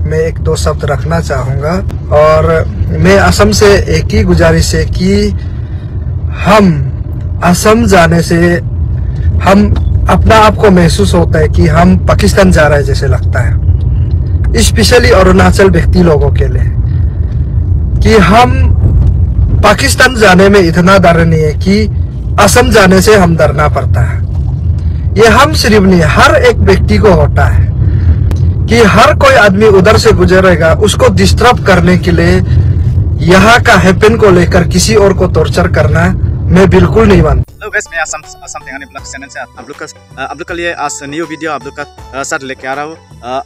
मैं एक दो शब्द रखना चाहूँगा। और मैं असम से एक ही गुजारिश है कि हम असम जाने से हम अपना आप को महसूस होता है कि हम पाकिस्तान जा रहे हैं जैसे लगता है, स्पेशली अरुणाचल व्यक्ति लोगों के लिए, कि हम पाकिस्तान जाने में इतना डर नहीं है कि असम जाने से हम डरना पड़ता है। ये हम सिर्फ नहीं, हर एक व्यक्ति को होता है कि हर कोई आदमी उधर से गुजरेगा, उसको डिस्टर्ब करने के लिए यहाँ का हैपन को लेकर किसी और को टॉर्चर करना मैं बिल्कुल नहीं मानता। हेलो गाइस, मैं असम तेंगानी ब्लॉग चैनल से आप लोग के लिए आज न्यू वीडियो आप लोग का साथ लेके आ रहा हूँ।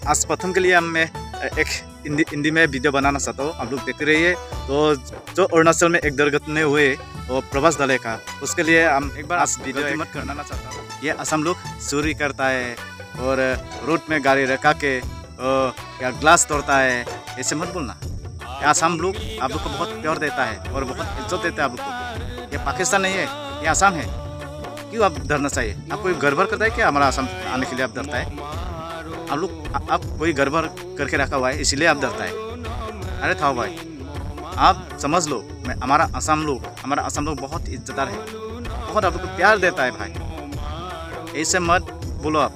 आज प्रथम के लिए मैं एक हिंदी में वीडियो बनाना चाहता हूँ, आप लोग देखते रहिए। तो जो अरुणाचल में एक दुर्घटना हुए वो प्रवास दल का, उसके लिए हम एक बार आज वीडियो मत करना चाहता हूँ। ये असम लोग चोरी करता है और रोड में गाड़ी रखा के या ग्लास तोड़ता है, ऐसे मत बोलना। असम लोग आप लोग को बहुत प्यार देता है और बहुत इज्जत देता है आप लोग को। ये पाकिस्तान नहीं है, ये असम है। क्यों आप डरना चाहिए? आप कोई गड़बड़ करता है क्या हमारा असम आने के लिए आप डरता है? आप कोई गड़बड़ करके रखा हुआ है इसलिए आप डरता है। अरे था भाई, आप समझ लो, हमारा असम लोग बहुत इज्जतदार है, बहुत आप लोग को प्यार देता है भाई। ऐसे मत बोलो आप।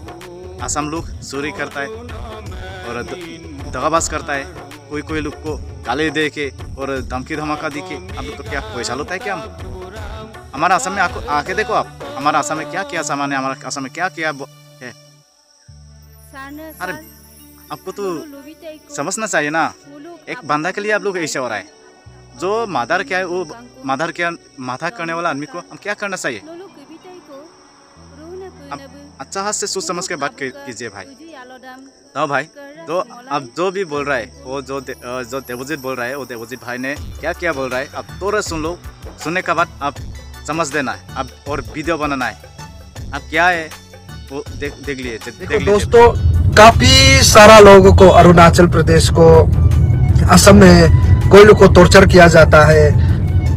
असम लोग चोरी करता है और दगाबाज करता है, कोई लोग को गाली दे के और धमकी धमाका दी के आप लोग को क्या पैसा होता है क्या? हमारा असम में आके देखो आप, हमारा असम में क्या क्या सामान है, हमारा असम में क्या क्या है। अरे आपको तो समझना चाहिए ना, एक बंदा के लिए आप लोग ऐसे हो रहा है। जो मादर क्या है वो माथा करने वाला आदमी को हम क्या करना चाहिए? अच्छा हाथ से सोच समझ के बात कीजिए भाई। तो भाई, तो अब जो भी बोल रहा है वो जो देवजीत बोल रहा है, वो देवजीत भाई ने क्या क्या बोल रहा है अब थोड़ा सुन लो। सुनने के बाद आप समझ देना है अब, और वीडियो बनाना है। अब क्या है वो देख लीजिए। दोस्तों, काफी सारा लोगों को अरुणाचल प्रदेश को, असम में कोई लोग को टॉर्चर किया जाता है।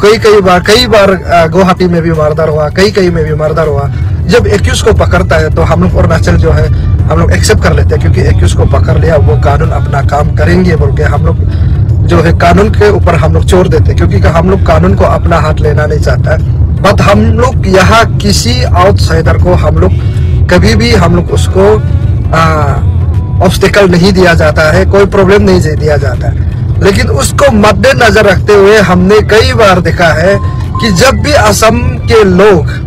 कई बार गुवाहाटी में भी मर्डर हुआ, कई में भी मर्डर हुआ। जब एक्यूज को पकड़ता है तो हम लोग अरुणाचल जो है हम लोग एक्सेप्ट कर लेते हैं, क्योंकि एक्यूज को पकड़ लिया, वो कानून अपना काम करेंगे बोल के हम लोग जो है कानून के ऊपर हम लोग छोड़ देते हैं, क्योंकि हम लोग कानून को अपना हाथ लेना नहीं चाहता है। बट हम लोग यहाँ किसी आउटसाइडर को हम लोग कभी भी हम लोग उसको ऑब्स्टिकल नहीं दिया जाता है, कोई प्रॉब्लम नहीं दिया जाता है। लेकिन उसको मद्देनजर रखते हुए हमने कई बार देखा है कि जब भी असम के लोग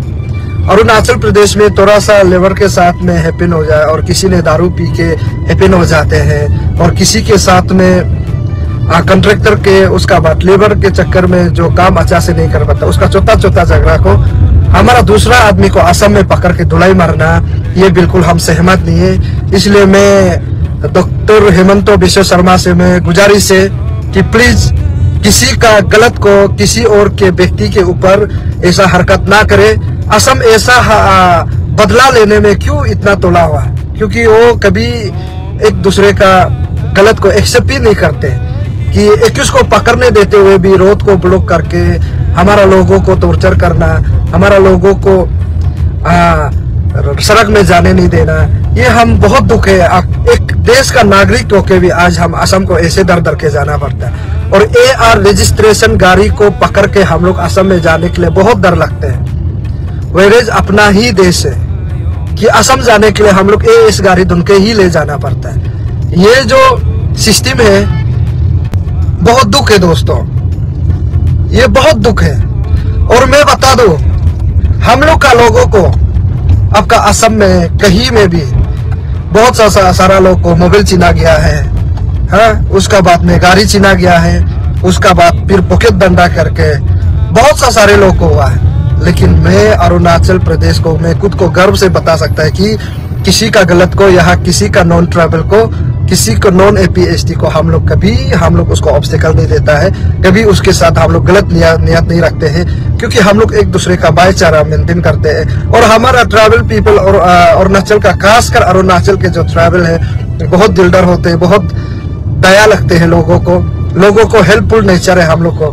अरुणाचल प्रदेश में थोड़ा सा लेबर के साथ में हैपन हो जाए, और किसी ने दारू पी के हैपन हो जाते हैं, और किसी के साथ में कॉन्ट्रैक्टर के उसका बात लेबर के चक्कर में जो काम अच्छा से नहीं कर पाता, उसका छोटा झगड़ा को हमारा दूसरा आदमी को असम में पकड़ के धुलाई मारना, ये बिल्कुल हम सहमत नहीं है। इसलिए मैं डॉक्टर हेमंत बिश्व शर्मा से मैं गुजारिश है कि प्लीज किसी का गलत को किसी और के व्यक्ति के ऊपर ऐसा हरकत ना करे। असम ऐसा बदला लेने में क्यों इतना तोला हुआ, क्योंकि वो कभी एक दूसरे का गलत को एक्सेप्ट ही नहीं करते, कि एक्यूज को पकड़ने देते हुए भी रोड को ब्लॉक करके हमारा लोगों को टॉर्चर करना, हमारा लोगों को सड़क में जाने नहीं देना, ये हम बहुत दुख है। एक देश का नागरिक होके भी आज हम असम को ऐसे डर के जाना पड़ता है। और AR रजिस्ट्रेशन गाड़ी को पकड़ के हम लोग असम में जाने के लिए बहुत डर लगते हैं। वेरेज अपना ही देश है कि असम जाने के लिए हम लोग AS गाड़ी ढूंढ के ही ले जाना पड़ता है। ये जो सिस्टम है बहुत दुख है दोस्तों, ये बहुत दुख है। और मैं बता दूं, हम लोग का लोगों को आपका असम में कहीं में भी बहुत सारा लोग को मोबाइल छीना गया है, हाँ, उसका बाद में गाड़ी छीना गया है, उसका बाद फिर पॉकेट दंडा करके बहुत सारे लोग को हुआ है। लेकिन मैं अरुणाचल प्रदेश को मैं खुद को गर्व से बता सकता है कि किसी का गलत को, यहाँ किसी का नॉन ट्राइबल को, किसी को नॉन APST को हम लोग उसको ऑब्स्टिकल नहीं देता है, कभी उसके साथ हम लोग गलत नियत नहीं रखते हैं, क्योंकि हम लोग एक दूसरे का भाईचारा मेंटेन करते हैं। और हमारा ट्राइबल पीपल और अरुणाचल का, खासकर अरुणाचल के जो ट्राइबल है बहुत दिलदार होते हैं, बहुत दया लगते हैं लोगों को हेल्पफुल नेचर है हम लोग को।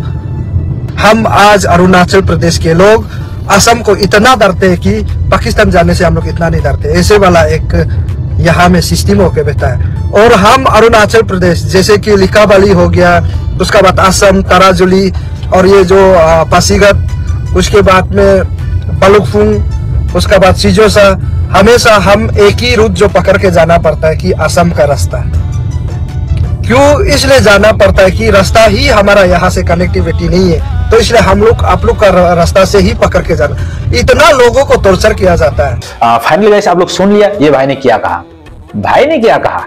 हम आज अरुणाचल प्रदेश के लोग असम को इतना डरते हैं कि पाकिस्तान जाने से हम लोग इतना नहीं डरते। ऐसे वाला एक यहाँ में सिस्टम होके बैठा है। और हम अरुणाचल प्रदेश जैसे कि लिकाबाली हो गया, उसका बाद असम, तराजुली और ये जो पासीघाट, उसके बाद में बलुकफुंग, उसका बाद सिजोसा, हमेशा हम एक ही रूट जो पकड़ के जाना पड़ता है कि असम का रास्ता। क्यों इसलिए जाना पड़ता है कि रास्ता ही हमारा यहाँ से कनेक्टिविटी नहीं है, तो इसलिए हम लोग आप लोग का रास्ता से ही पकड़ के जाना। इतना लोगों को टॉर्चर किया जाता है। फाइनली गाइस आप लोग सुन लिया ये भाई ने क्या कहा, भाई ने क्या कहा,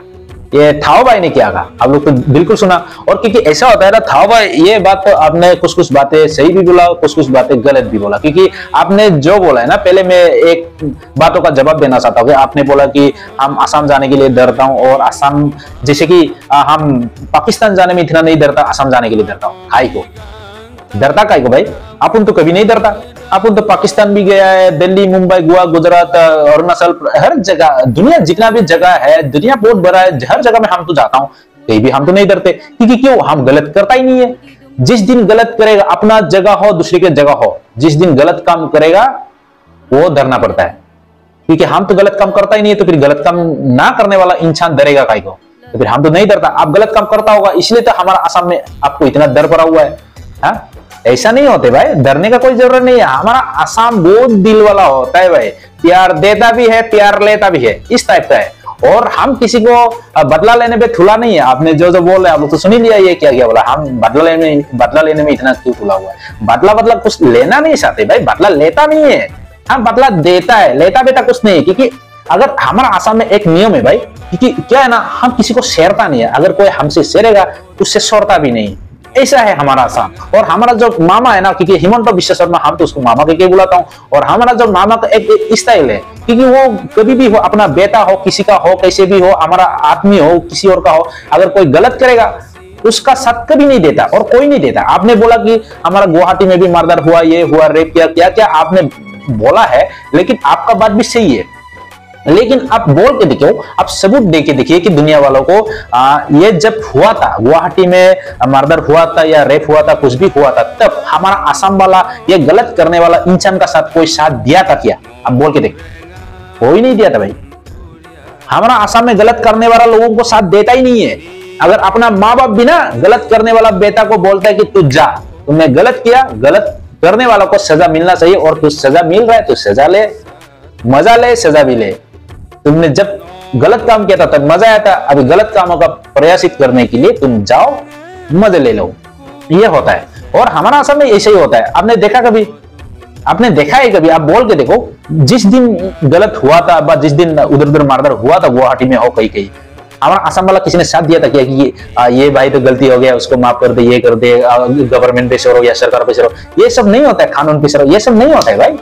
ये थाओ भाई ने क्या कहा, आप लोग तो बिल्कुल सुना। और क्योंकि ऐसा होता है ना थाओ भाई, ये बात तो आपने कुछ कुछ बातें सही भी बोला, कुछ कुछ बातें गलत भी बोला। क्योंकि आपने जो बोला है ना, पहले मैं एक बातों का जवाब देना चाहता हूँ। आपने बोला कि हम आसाम जाने के लिए डरता हूँ, और आसाम जैसे कि हम पाकिस्तान जाने में इतना नहीं डरता, आसाम जाने के लिए डरता हूँ। काहे को डरता, काहे को भाई? अपन तो कभी नहीं डरता। अपन तो पाकिस्तान भी गया है, दिल्ली, मुंबई, गोवा, गुजरात, अरुणाचल, हर जगह, दुनिया जितना भी जगह है, दुनिया बहुत बड़ा है, हर जगह में हम तो जाता हूँ, कहीं भी हम तो नहीं डरते। क्योंकि क्यों? हम गलत करता ही नहीं है। जिस दिन गलत करेगा, अपना जगह हो दूसरे की जगह हो, जिस दिन गलत काम करेगा वो डरना पड़ता है। क्योंकि हम तो गलत काम करता ही नहीं है, तो फिर गलत काम ना करने वाला इंसान डरेगा काहे को? तो फिर हम तो नहीं डरता। आप गलत काम करता होगा, इसलिए तो हमारा आसाम में आपको इतना डर पड़ा हुआ है। हाँ, ऐसा नहीं होते भाई, डरने का कोई जरूरत नहीं है। हमारा आसाम बहुत दिल वाला होता है भाई, प्यार देता भी है, प्यार लेता भी है, इस टाइप का है। और हम किसी को बदला लेने पे थुला नहीं है। आपने जो जो बोल रहे हैं आप लोग तो सुन ही लिया, ये क्या क्या बोला, हम बदला लेने में इतना क्यों थुला हुआ है? बदला कुछ लेना नहीं चाहते भाई, बदला लेता नहीं है, हम बदला देता है, लेता बेटा कुछ नहीं है। क्योंकि अगर हमारा आसाम में एक नियम है भाई, क्योंकि क्या है ना, हम किसी को शेरता नहीं है। अगर कोई हमसे शेरेगा उससे छोड़ता भी नहीं, ऐसा है हमारा आसाम। और हमारा जो मामा है ना, क्योंकि हिमंत विश्व शर्मा, हम तो उसको मामा के बुलाता हूँ। और हमारा जो मामा का एक स्टाइल है, क्योंकि वो कभी भी हो, अपना बेटा हो, किसी का हो, कैसे भी हो, हमारा आदमी हो, किसी और का हो, अगर कोई गलत करेगा उसका साथ कभी नहीं देता, और कोई नहीं देता। आपने बोला कि हमारा गुवाहाटी में भी मर्डर हुआ, ये हुआ, रेप किया, क्या क्या आपने बोला है, लेकिन आपका बात भी सही है। लेकिन आप बोल के देखो, आप सबूत दे के देखिए कि दुनिया वालों को ये जब हुआ था, गुवाहाटी में मर्डर हुआ था या रेप हुआ था, कुछ भी हुआ था, तब हमारा आसाम वाला, ये गलत करने वाला इंसान का साथ कोई साथ दिया था क्या? आप बोल के देखो, कोई नहीं दिया था भाई। हमारा आसाम में गलत करने वाला लोगों को साथ देता ही नहीं है। अगर अपना माँ बाप भी ना गलत करने वाला बेटा को बोलता है कि तू जा, तुमने गलत किया, गलत करने वालों को सजा मिलना चाहिए, और तू सजा मिल रहा है तो सजा ले, मजा ले, सजा भी ले। तुमने जब गलत काम किया था तब मजा आया था, अभी गलत कामों का प्रयासित करने के लिए तुम जाओ, मजे ले लो, ये होता है। और हमारा आसाम में ऐसे ही होता है। आपने देखा कभी? आपने देखा है कभी? आप बोल के देखो, जिस दिन गलत हुआ था, जिस दिन उधर उधर मर्डर हुआ था, गुवाहाटी में हो, कहीं कहीं, हमारा आसाम वाला किसी ने साथ दिया था क्या कि ये भाई तो गलती हो गया, उसको माफ कर दे, ये कर दे, गवर्नमेंट पे सरो या सरकार पे सरो? ये सब नहीं होता है, कानून पे सरो, ये सब नहीं होता है भाई।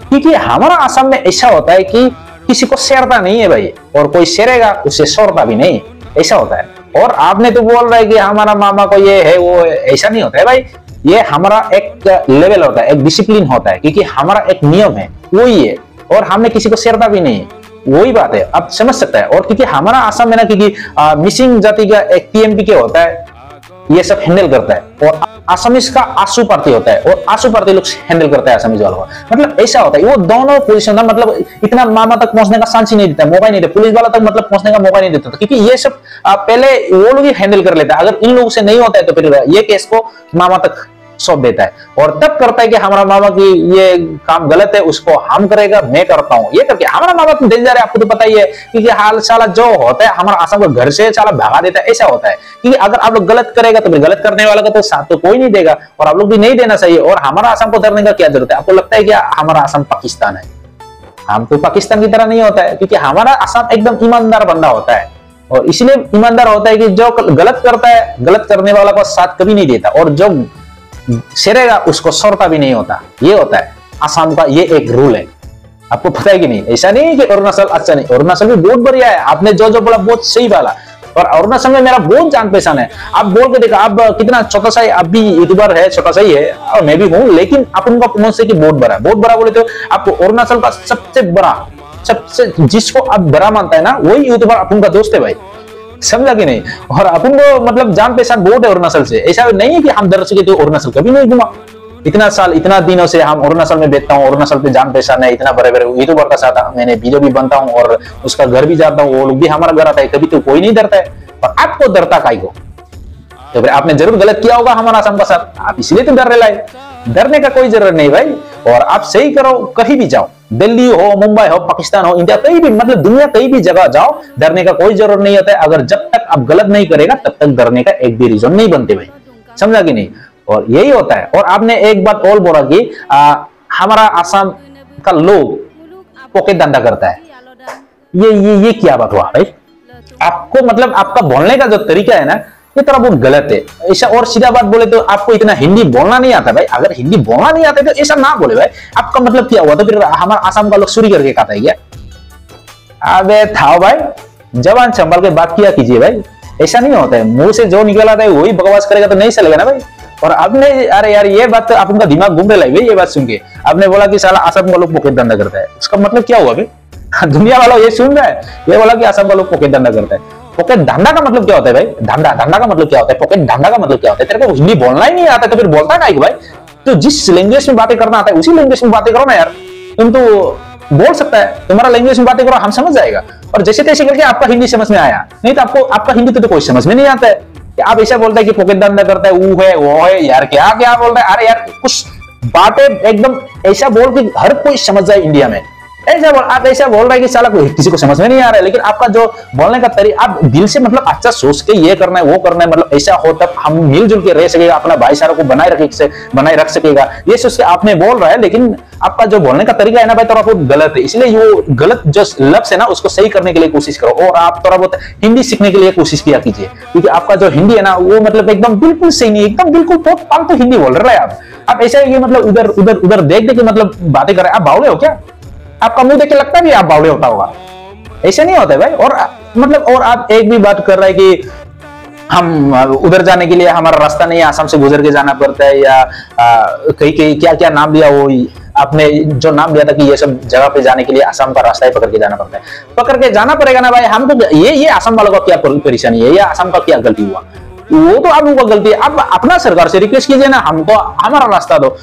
क्योंकि हमारा आसाम में ऐसा होता है कि किसी को शेरता नहीं है भाई, और कोई शेरेगा उससे छोड़ता भी नहीं, ऐसा होता है। और आपने तो बोल रहे कि हमारा मामा को ये है वो है, ऐसा नहीं होता है भाई। ये हमारा एक लेवल होता है, एक डिसिप्लिन होता है, क्योंकि हमारा एक नियम है, वही है। और हमने किसी को शेरता भी नहीं है, वही बात है, आप समझ सकते हैं। और क्योंकि हमारा आसाम में ना, क्योंकि मिसिंग जाति का एक टीएमपी के होता है, ये सब हैंडल करता है। और आसामीज का आशु पार्टी होता है, और आशु पार्टी लोग हैंडल करता है आसामीज वालों का। मतलब ऐसा होता है, वो दोनों पोजीशन ना, मतलब इतना मामा तक पहुंचने का चांस ही नहीं देता, मौका ही नहीं देता, पुलिस वाला तक मतलब पहुंचने का मौका नहीं देता, क्योंकि ये सब पहले वो लोग ही हैंडल कर लेता है। अगर इन लोगों से नहीं होता है तो फिर ये केस को मामा तक सौंप देता है, और तब करता है कि हमारा मामा की ये काम गलत है, उसको हम करेगा, मैं करता हूं, ये करके। हमारा मामा तो डेंजर है, आपको तो पता ही है। क्योंकि हाल साला जो होता है, हमारा आसाम को घर से साला भगा देता है, ऐसा होता है। क्योंकि अगर आप लोग गलत करेगा तो फिर गलत करने वाला का तो साथ तो कोई नहीं देगा, और आप लोग भी नहीं देना चाहिए। और हमारा आसाम को डरने का क्या जरूरत है? आपको लगता है कि हमारा आसाम पाकिस्तान है? हम तो पाकिस्तान की तरह नहीं होता है, क्योंकि हमारा आसाम एकदम ईमानदार बंदा होता है। और इसलिए ईमानदार होता है कि जो गलत करता है, गलत करने वाला को साथ कभी नहीं देता, और जो शेरेगा उसको छोड़ता भी नहीं होता। ये होता है आसाम का, ये एक रूल है। आपको पता है कि नहीं? ऐसा नहीं है कि अरुणाचल अच्छा नहीं, अरुणाचल भी बहुत बढ़िया है। आपने जो जो बोला बहुत सही बोला। और अरुणाचल में मेरा बहुत जान पहचान है। आप बोल के देखा, आप कितना छोटा सा है, आप भी यूट्यूबर है, छोटा सा ही है, और मैं भी हूँ, लेकिन अपन का पहुंच से कि बहुत बड़ा, बहुत बड़ा बोले तो आपको अरुणाचल का सबसे बड़ा, सबसे जिसको आप बड़ा मानता है ना, वही यूट्यूबर अपन का दोस्त है भाई, समझा कि नहीं? और अपन को मतलब जान पहचान बहुत है अरुणाचल से। ऐसा नहीं है कि हम डर सके तो अरुणाचल कभी नहीं घुमा, इतना साल इतना दिनों से हम अरुणाचल में बैठता हूँ, अरुणाचल पे जान पहचान है, इतना बड़े बड़े यूट्यूबर का साथ मैंने वीडियो भी बनता हूँ और उसका घर भी जाता हूँ, वो लोग भी हमारा घर आता है, कभी तो कोई नहीं डरता है। और आपको डरता काहे को? तो फिर आपने जरूर गलत किया होगा हमारा असम का साथ, आप इसलिए तो डर रहे लाए। डरने का कोई जरूरत नहीं भाई। और आप सही करो, कहीं भी जाओ, दिल्ली हो, मुंबई हो, पाकिस्तान हो, इंडिया, कहीं भी, मतलब दुनिया कहीं भी जगह जाओ, डरने का कोई जरूरत नहीं होता है। अगर जब तक आप गलत नहीं करेगा तब तक डरने का एक भी रीजन नहीं बनते भाई, समझा कि नहीं? और यही होता है। और आपने एक बात और बोला कि हमारा असम का लोग पॉकेट धंधा करता है, ये क्या बात हुआ भाई? आपको मतलब आपका बोलने का जो तरीका है ना, ये थोड़ा बहुत गलत है। ऐसा और सीधा बात बोले तो आपको इतना हिंदी बोलना नहीं आता भाई। अगर हिंदी बोलना नहीं आता तो ऐसा ना बोले भाई। आपका मतलब क्या हुआ? तो फिर हमारा आसाम का लोग चोरी करके खाता है क्या? अबे था भाई, जबान संभाल के बात किया कीजिए भाई। ऐसा नहीं होता है, मुंह से जो निकल आता है वही बकवास करेगा तो नहीं चलेगा ना भाई। और आपने, अरे यार ये बात तो आप उनका दिमाग घूम रहा है ये बात सुन के। आपने बोला कि साला असम का लोग पॉकेट धंधा करता है, उसका मतलब क्या हुआ भाई? दुनिया वालों ये सुन रहा है, ये बोला कि असम का लोग पॉकेट धंधा करता है। पॉकेट धंधा का मतलब क्या होता है भाई? धंधा का मतलब क्या होता है? पॉकेट धंधा का मतलब क्या होता है? तेरे को हिंदी बोलना ही नहीं आता तो फिर बोलता है भाई? तो जिस लैंग्वेज में बातें करना आता है उसी लैंग्वेज में बातें करो ना यार। तुम तो बोल सकता है, तुम्हारा लैंग्वेज में बातें करो, हम समझ जाएगा। और जैसे तैसे करके आपका हिंदी समझ में आया, नहीं तो आपका हिंदी तो कोई समझ में नहीं आता है। आप ऐसा बोलते हैं कि पॉकेट धंधा करता है, वो है वो है, यार क्या क्या बोल रहा है? अरे यार कुछ बातें एकदम ऐसा बोल के हर कोई समझ जाए इंडिया में। ऐसा बोल, आप ऐसा बोल रहे हैं कि साला किसी को समझ में नहीं आ रहा है। लेकिन आपका जो बोलने का तरीका, आप दिल से मतलब अच्छा सोच के ये करना है वो करना है, मतलब ऐसा हो तब हम मिलजुल के रह सकेगा, अपना भाईचारा को बनाए रख सकेगा, ये सोच के आपने बोल रहा है। लेकिन आपका जो बोलने का तरीका है ना भाई, थोड़ा बहुत गलत है। इसलिए वो गलत जो लफ्ज है ना उसको सही करने के लिए कोशिश करो। और आप थोड़ा बहुत हिंदी सीखने के लिए कोशिश किया कीजिए, क्योंकि आपका जो हिंदी है ना वो मतलब एकदम बिल्कुल सही नहीं, एकदम बिल्कुल बहुत फालतू हिंदी बोल रहे हैं आप ऐसा है कि मतलब उधर देख के मतलब बातें कर रहे हैं। आप बावले हो क्या? आपका मुंह देख के लगता भी आप बावले होता होगा, ऐसे नहीं होता है भाई। और मतलब और आप एक भी बात कर रहे हैं कि हम उधर जाने के लिए हमारा रास्ता नहीं है, आसाम से गुजर के जाना पड़ता है, या कहीं क्या क्या नाम लिया, वो आपने जो नाम लिया था कि ये सब जगह पे जाने के लिए आसाम का रास्ता ही पकड़ के जाना पड़ता है। पकड़ के जाना पड़ेगा ना भाई। हमको ये आसाम वालों का क्या परेशानी है, या आसाम का क्या गलती हुआ? वो तो आप लोगों का गलती है। आप अपना सरकार से रिक्वेस्ट कीजिए ना, हमको हमारा रास्ता दो।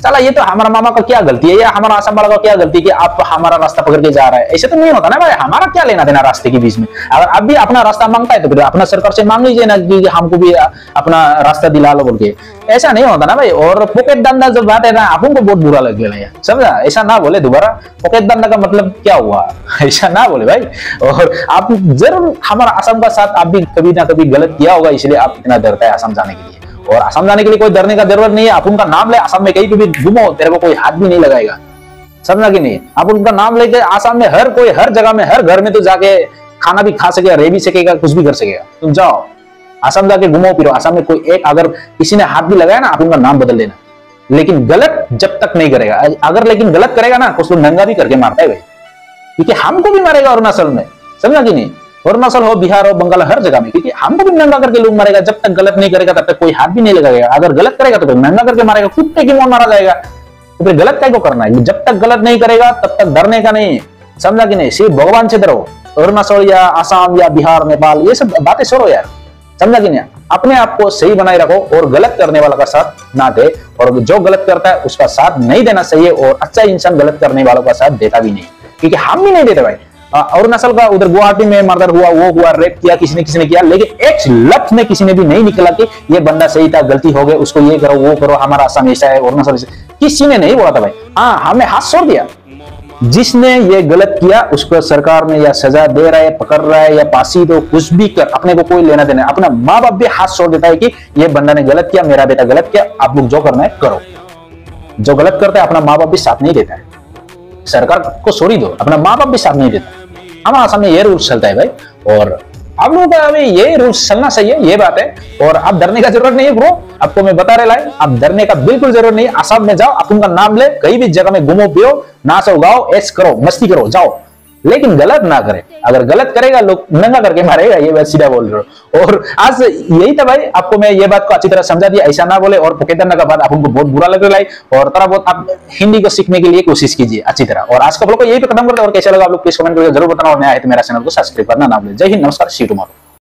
चला ये तो हमारा मामा का क्या गलती है, या हमारा आसाम वाला का क्या गलती है कि आप हमारा रास्ता पकड़ के जा रहा है? ऐसे तो नहीं होता ना भाई। हमारा क्या लेना देना रास्ते के बीच में? अगर आप भी अपना रास्ता मांगता है तो फिर अपना सरकार से मांग लीजिए ना कि हमको भी अपना रास्ता दिला लो बोल के। ऐसा नहीं होता ना भाई। और पॉकेट धंधा जो बात है ना, आपको बहुत बुरा लग गया है, समझा? ऐसा ना बोले दोबारा। पॉकेट धंधा का मतलब क्या हुआ, ऐसा ना बोले भाई। और आप जरूर हमारा आसाम का साथ आप भी कभी ना कभी गलत किया होगा, इसलिए आप इतना डरता है आसाम जाने के लिए। और आसाम जाने के लिए कोई डरने का जरूरत नहीं है। आप उनका नाम ले, आसाम में कहीं पे भी घूमो, तेरे को कोई हाथ भी नहीं लगाएगा, समझा कि नहीं? आप उनका नाम लेके आसाम में हर कोई, हर जगह में, हर घर में तो जाके खाना भी खा सकेगा, रह भी सकेगा, कुछ भी कर सकेगा। तुम जाओ आसाम जाके घूमो फिरो। आसाम में कोई एक अगर किसी ने हाथ भी लगाया ना, आप उनका नाम बदल लेना, लेकिन गलत जब तक नहीं करेगा। अगर लेकिन गलत करेगा ना, कुछ लोग नंगा भी करके मारता है भाई, क्योंकि हमको भी मारेगा अरुणाचल में, समझा कि नहीं? अरुणाचल हो, बिहार हो, बंगाल, हर जगह में, क्योंकि हमको भी नंगा करके लोग मारेगा। जब तक गलत नहीं करेगा तब तक कोई हाथ भी नहीं लगाएगा। अगर गलत करेगा तो नंगा करके मारेगा, कुत्ते की मौत मारा जाएगा। तो फिर गलत क्या को करना है? जब तक गलत नहीं करेगा तब तक डरने का नहीं, समझा कि नहीं? सिर्फ भगवान से डरो। अरुणाचल या आसाम या बिहार, नेपाल, ये सब बातें छोड़ो यार, समझा कि नहीं? अपने आप को सही बनाए रखो और गलत करने वाला का साथ ना दे, और जो गलत करता है उसका साथ नहीं देना चाहिए। और अच्छा इंसान गलत करने वालों का साथ देता भी नहीं, क्योंकि हम भी नहीं देते भाई। अरुणाचल का उधर गुवाहाटी में मर्डर हुआ, वो हुआ, रेप किया किसी ने किया, लेकिन एक लफ्ज में किसी ने भी नहीं निकला कि ये बंदा सही था, गलती हो गई, उसको ये करो वो करो, हमारा असम ऐसा है, अरुणाचल, किसी ने नहीं बोला था भाई। हाँ, हमें हाथ छोड़ दिया। जिसने ये गलत किया उसको सरकार ने या सजा दे रहा है, पकड़ रहा है, या फांसी दो, कुछ भी कर, अपने को कोई लेना देना। अपना माँ बाप भी हाथ छोड़ देता है कि ये बंदा ने गलत किया, मेरा बेटा गलत किया, आप लोग जो करना है करो। जो गलत करता है अपना माँ बाप भी साथ नहीं देता है। सरकार को छोड़ी दो, अपना माँ बाप भी साथ नहीं देता। हमारे असम में ये रूल्स चलता है भाई, और आप लोगों का अभी ये रूल्स चलना चाहिए, ये बात है। और आप डरने का जरूरत नहीं है ब्रो, आपको मैं बता रहा है, आप डरने का बिल्कुल जरूरत नहीं है। असम में जाओ, आप उनका नाम ले, कहीं भी जगह में घूमो पियो, नाचो गाओ, ऐश करो, मस्ती करो, जाओ, लेकिन गलत ना करे। अगर गलत करेगा लोग नंगा करके मारेगा, ये बात सीधा बोल रहे हो। और आज यही था भाई, आपको मैं ये बात को अच्छी तरह समझा दिया, ऐसा ना बोले। और पॉकेट धंधा का बात आपको बहुत बुरा लग रहा है, और थोड़ा बहुत आप हिंदी को सीखने के लिए कोशिश कीजिए अच्छी तरह। और आज का ब्लॉग को यही पे खत्म करते हैं। और कैसा लगा आप लोग प्लीज कमेंट करके जरूर बताना, और नया है तो मेरा चैनल को सब्सक्राइब करना ना भूलें। जय हिंद, नमस्कार, सी यू टुमारो।